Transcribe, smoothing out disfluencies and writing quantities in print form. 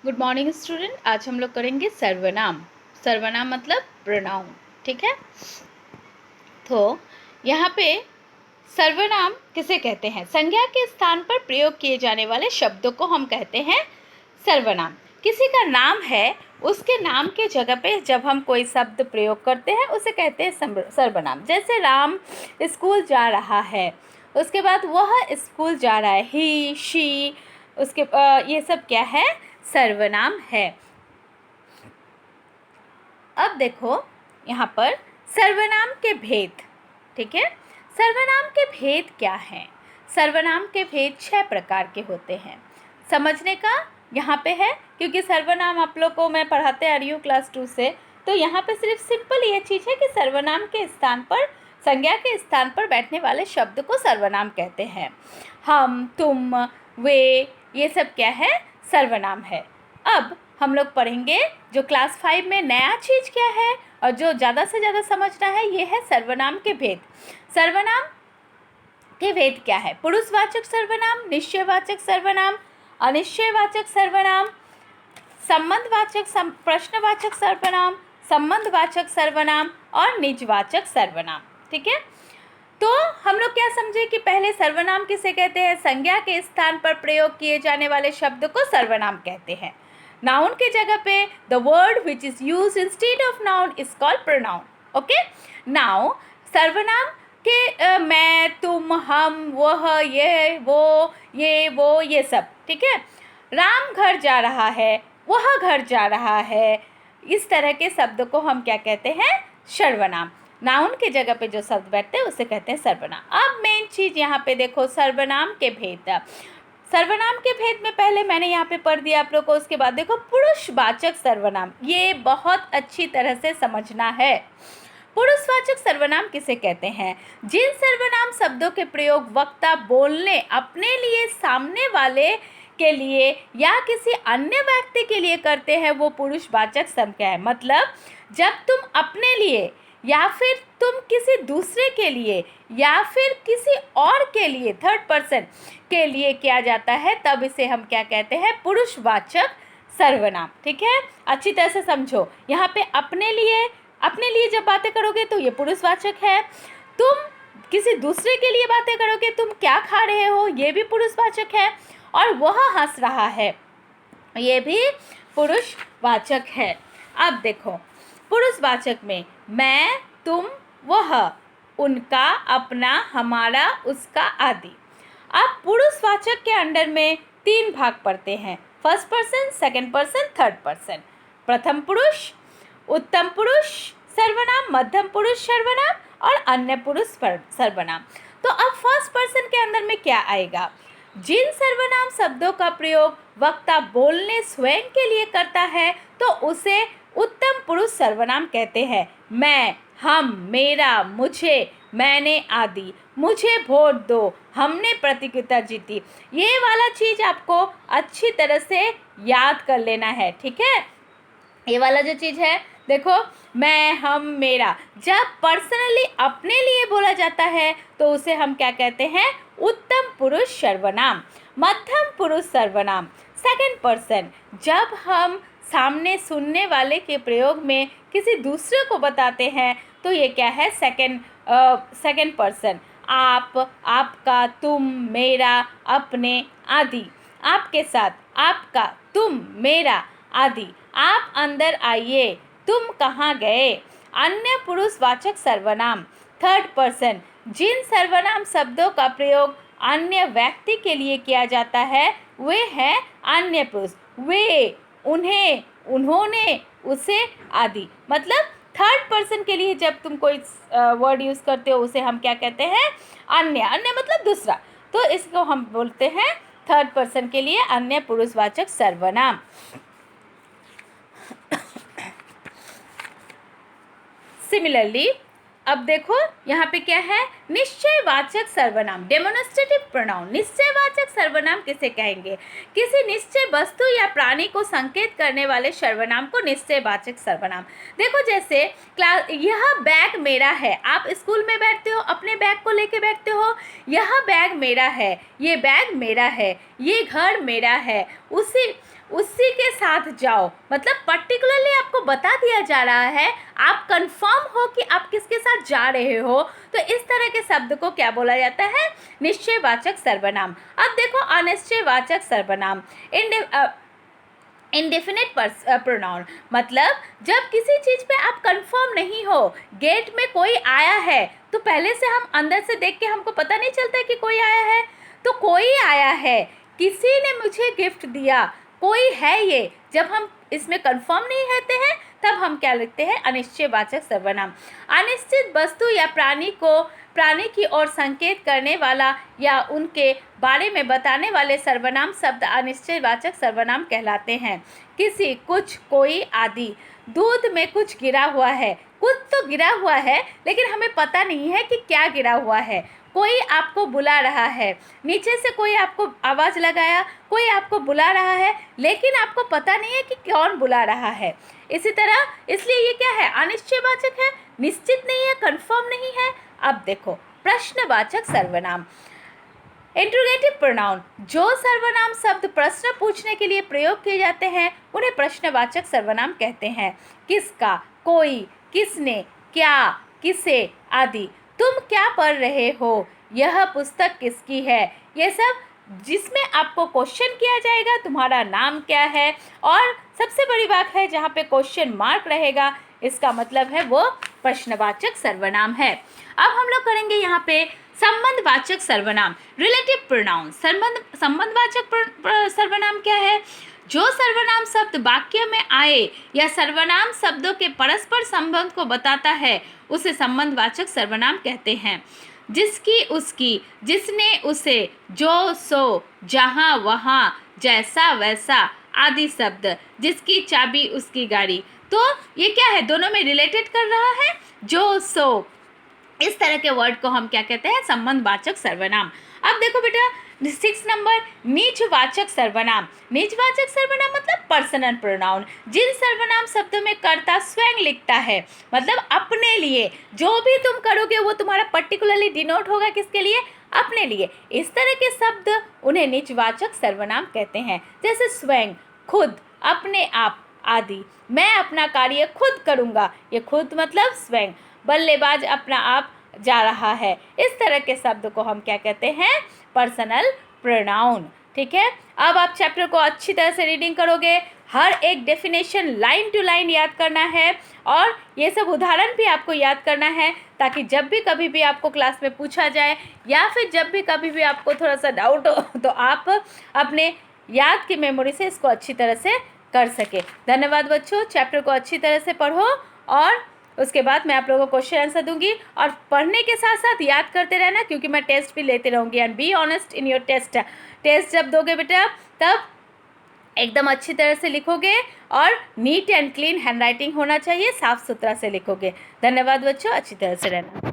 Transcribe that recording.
Good morning student. आज हम लोग करेंगे सर्वनाम। सर्वनाम मतलब प्रोनाउन। ठीक है, तो यहाँ पे सर्वनाम किसे कहते हैं? संज्ञा के स्थान पर प्रयोग किए जाने वाले शब्दों को हम कहते हैं सर्वनाम। किसी का नाम है, उसके नाम के जगह पे जब हम कोई शब्द प्रयोग करते हैं उसे कहते हैं सर्वनाम। जैसे राम स्कूल जा रहा है, उसके बाद वह स्कूल जा रहा है, ही शी, उसके ये सब क्या है? सर्वनाम है। अब देखो यहाँ पर सर्वनाम के भेद। ठीक है, सर्वनाम के भेद क्या हैं? सर्वनाम के भेद 6 प्रकार के होते हैं। समझने का यहाँ पे है, क्योंकि सर्वनाम आप लोग को मैं पढ़ाते आ रही हूँ क्लास 2 से, तो यहाँ पे सिर्फ सिंपल ये चीज़ है कि सर्वनाम के स्थान पर, संज्ञा के स्थान पर बैठने वाले शब्द को सर्वनाम कहते हैं। हम, तुम, वे, ये सब क्या है? सर्वनाम है। अब हम लोग पढ़ेंगे जो क्लास 5 में नया चीज़ क्या है और जो ज़्यादा से ज़्यादा समझना है, ये है सर्वनाम के भेद। सर्वनाम के भेद क्या है? पुरुषवाचक सर्वनाम, निश्चयवाचक सर्वनाम, अनिश्चयवाचक सर्वनाम, संबंधवाचक प्रश्नवाचक सर्वनाम, संबंधवाचक सर्वनाम और निजवाचक सर्वनाम। ठीक है, तो हम लोग क्या समझे कि पहले सर्वनाम किसे कहते हैं? संज्ञा के स्थान पर प्रयोग किए जाने वाले शब्द को सर्वनाम कहते हैं। नाउन के जगह पे the word which is use instead of noun is called pronoun. Okay, now सर्वनाम के मैं, तुम, हम, वह, ये, वो, ये सब। ठीक है, राम घर जा रहा है, वह घर जा रहा है, इस तरह के शब्द को हम क्या कहते हैं? सर्वनाम। नाउन के जगह पे जो शब्द बैठते हैं उसे कहते हैं सर्वनाम। अब मेन चीज यहाँ पे देखो, सर्वनाम के भेद। सर्वनाम के भेद में पहले मैंने यहाँ पे पढ़ दिया आप लोग को। उसके बाद देखो पुरुषवाचक सर्वनाम, ये बहुत अच्छी तरह से समझना है। पुरुषवाचक सर्वनाम किसे कहते हैं? जिन सर्वनाम शब्दों के प्रयोग वक्ता बोलने, अपने लिए, सामने वाले के लिए या किसी अन्य व्यक्ति के लिए करते हैं, वो पुरुषवाचक संज्ञा है। मतलब जब तुम अपने लिए या फिर तुम किसी दूसरे के लिए या फिर किसी और के लिए, थर्ड पर्सन के लिए किया जाता है, तब इसे हम क्या कहते हैं? पुरुषवाचक सर्वनाम। ठीक है, अच्छी तरह से समझो। यहाँ पे अपने लिए जब बातें करोगे तो ये पुरुषवाचक है। तुम किसी दूसरे के लिए बातें करोगे, तुम क्या खा रहे हो, ये भी पुरुषवाचक है। और वह हंस रहा है, ये भी पुरुषवाचक है। अब देखो पुरुषवाचक में मैं, तुम, वह, उनका, अपना, हमारा, उसका आदि। अब पुरुषवाचक के अंडर में 3 भाग पड़ते हैं, first person, second person, third person. प्रथम पुरुष, उत्तम पुरुष सर्वनाम, मध्यम पुरुष सर्वनाम और अन्य पुरुष सर्वनाम। तो अब फर्स्ट पर्सन के अंदर में क्या आएगा? जिन सर्वनाम शब्दों का प्रयोग वक्ता बोलने स्वयं के लिए करता है तो उसे उत्तम पुरुष सर्वनाम कहते हैं। मैं, हम, मेरा, मुझे, मैंने आदि। मुझे वोट दो, हमने प्रतियोगिता जीती। ये वाला चीज आपको अच्छी तरह से याद कर लेना है। ठीक है, ये वाला जो चीज़ है देखो, मैं, हम, मेरा, जब पर्सनली अपने लिए बोला जाता है तो उसे हम क्या कहते हैं? उत्तम पुरुष सर्वनाम। मध्यम पुरुष सर्वनाम, सेकंड पर्सन, जब हम सामने सुनने वाले के प्रयोग में किसी दूसरे को बताते हैं तो ये क्या है? Second person. आप, आपका, तुम, मेरा, अपने आदि। आपके साथ, आपका, तुम, मेरा आदि। आप अंदर आइए, तुम कहाँ गए। अन्य पुरुषवाचक सर्वनाम, थर्ड पर्सन, जिन सर्वनाम शब्दों का प्रयोग अन्य व्यक्ति के लिए किया जाता है वे हैं अन्य पुरुष। वे, उन्हें, उन्होंने, उसे आदि। मतलब थर्ड पर्सन के लिए जब तुम कोई वर्ड यूज़ करते हो उसे हम क्या कहते हैं? अन्य। अन्य मतलब दूसरा, तो इसको हम बोलते हैं थर्ड पर्सन के लिए अन्य पुरुषवाचक सर्वनाम। सिमिलरली अब देखो यहाँ पे क्या है? निश्चयवाचक सर्वनाम, डेमोन्स्ट्रेटिव प्रोनाउन। निश्चयवाचक सर्वनाम किसे कहेंगे? किसी निश्चय वस्तु या प्राणी को संकेत करने वाले सर्वनाम को निश्चयवाचक सर्वनाम। देखो जैसे यह बैग मेरा है, आप स्कूल में बैठते हो, अपने बैग को लेके बैठते हो, यह बैग मेरा है, ये बैग मेरा है, ये घर मेरा है। उसी के साथ जाओ, मतलब पर्टिकुलरली आपको बता दिया जा रहा है, आप कंफर्म हो कि आप किसके साथ जा रहे हो, तो इस तरह के शब्द को क्या बोला जाता है? निश्चयवाचक सर्वनाम। अब देखो अनिश्चयवाचक सर्वनाम, इंडेफिनिट प्रोनाउन, मतलब जब किसी चीज़ पे आप कंफर्म नहीं हो, गेट में कोई आया है तो पहले से हम अंदर से देख के हमको पता नहीं चलता है कि कोई आया है, तो कोई आया है, किसी ने मुझे गिफ्ट दिया, कोई है ये, जब हम इसमें कंफर्म नहीं रहते हैं तब हम क्या लिखते हैं? अनिश्चयवाचक सर्वनाम। अनिश्चित वस्तु या प्राणी की ओर संकेत करने वाला या उनके बारे में बताने वाले सर्वनाम शब्द अनिश्चयवाचक सर्वनाम कहलाते हैं। किसी, कुछ, कोई आदि। दूध में कुछ गिरा हुआ है, कुछ तो गिरा हुआ है लेकिन हमें पता नहीं है कि क्या गिरा हुआ है। कोई आपको बुला रहा है, नीचे से कोई आपको आवाज़ लगाया, कोई आपको बुला रहा है लेकिन आपको पता नहीं है कि कौन बुला रहा है। इसी तरह इसलिए ये क्या है? अनिश्चयवाचक है, निश्चित नहीं है, कंफर्म नहीं है। अब देखो प्रश्नवाचक सर्वनाम, इंट्रोगेटिव प्रोनाउन, जो सर्वनाम शब्द प्रश्न पूछने के लिए प्रयोग किए जाते हैं उन्हें प्रश्नवाचक सर्वनाम कहते हैं। किसका, कोई, किसने, क्या, किसे आदि। तुम क्या पढ़ रहे हो, यह पुस्तक किसकी है, ये सब जिसमें आपको क्वेश्चन किया जाएगा तुम्हारा नाम क्या है, और सबसे बड़ी बात है जहाँ पे क्वेश्चन मार्क रहेगा, इसका मतलब है वो प्रश्नवाचक सर्वनाम है। अब हम लोग करेंगे यहाँ पे संबंधवाचक सर्वनाम, रिलेटिव प्रोनाउन। संबंधवाचक सर्वनाम क्या है? जो सर्वनाम शब्द वाक्य में आए या सर्वनाम शब्दों के परस्पर संबंध को बताता है उसे संबंधवाचक सर्वनाम कहते हैं। जिसकी, उसकी, जिसने, उसे, जो, सो, जहाँ, वहाँ, जैसा, वैसा आदि शब्द। जिसकी चाबी, उसकी गाड़ी। तो ये क्या है? दोनों में रिलेटेड कर रहा है, जो, सो, इस तरह के वर्ड को हम क्या कहते हैं? संबंधवाचक सर्वनाम। अब देखो बेटा 6 नंबर, निजवाचक सर्वनाम। निजवाचक सर्वनाम मतलब पर्सनल प्रोनाउन, जिन सर्वनाम शब्दों में कर्ता स्वयं लिखता है, मतलब अपने लिए, जो भी तुम करोगे वो तुम्हारा पर्टिकुलरली डिनोट होगा किसके लिए? अपने लिए। इस तरह के शब्द उन्हें निजवाचक सर्वनाम कहते हैं, जैसे स्वयं, खुद, अपने आप आदि। मैं अपना कार्य खुद करूँगा, ये खुद मतलब स्वयं। बल्लेबाज अपना आप जा रहा है, इस तरह के शब्द को हम क्या कहते हैं? Personal pronoun. ठीक है, अब आप चैप्टर को अच्छी तरह से रीडिंग करोगे, हर एक डेफिनेशन लाइन टू लाइन याद करना है और ये सब उदाहरण भी आपको याद करना है, ताकि जब भी कभी भी आपको क्लास में पूछा जाए या फिर जब भी कभी भी आपको थोड़ा सा डाउट हो तो आप अपने याद की मेमोरी से इसको अच्छी तरह से कर सके। धन्यवाद बच्चों, चैप्टर को अच्छी तरह से पढ़ो और उसके बाद मैं आप लोगों को क्वेश्चन आंसर दूंगी, और पढ़ने के साथ साथ याद करते रहना क्योंकि मैं टेस्ट भी लेते रहूँगी। And be honest in your test जब दोगे बेटा तब एकदम अच्छी तरह से लिखोगे और नीट एंड क्लीन हैंडराइटिंग होना चाहिए, साफ सुथरा से लिखोगे। धन्यवाद बच्चों, अच्छी तरह से रहना।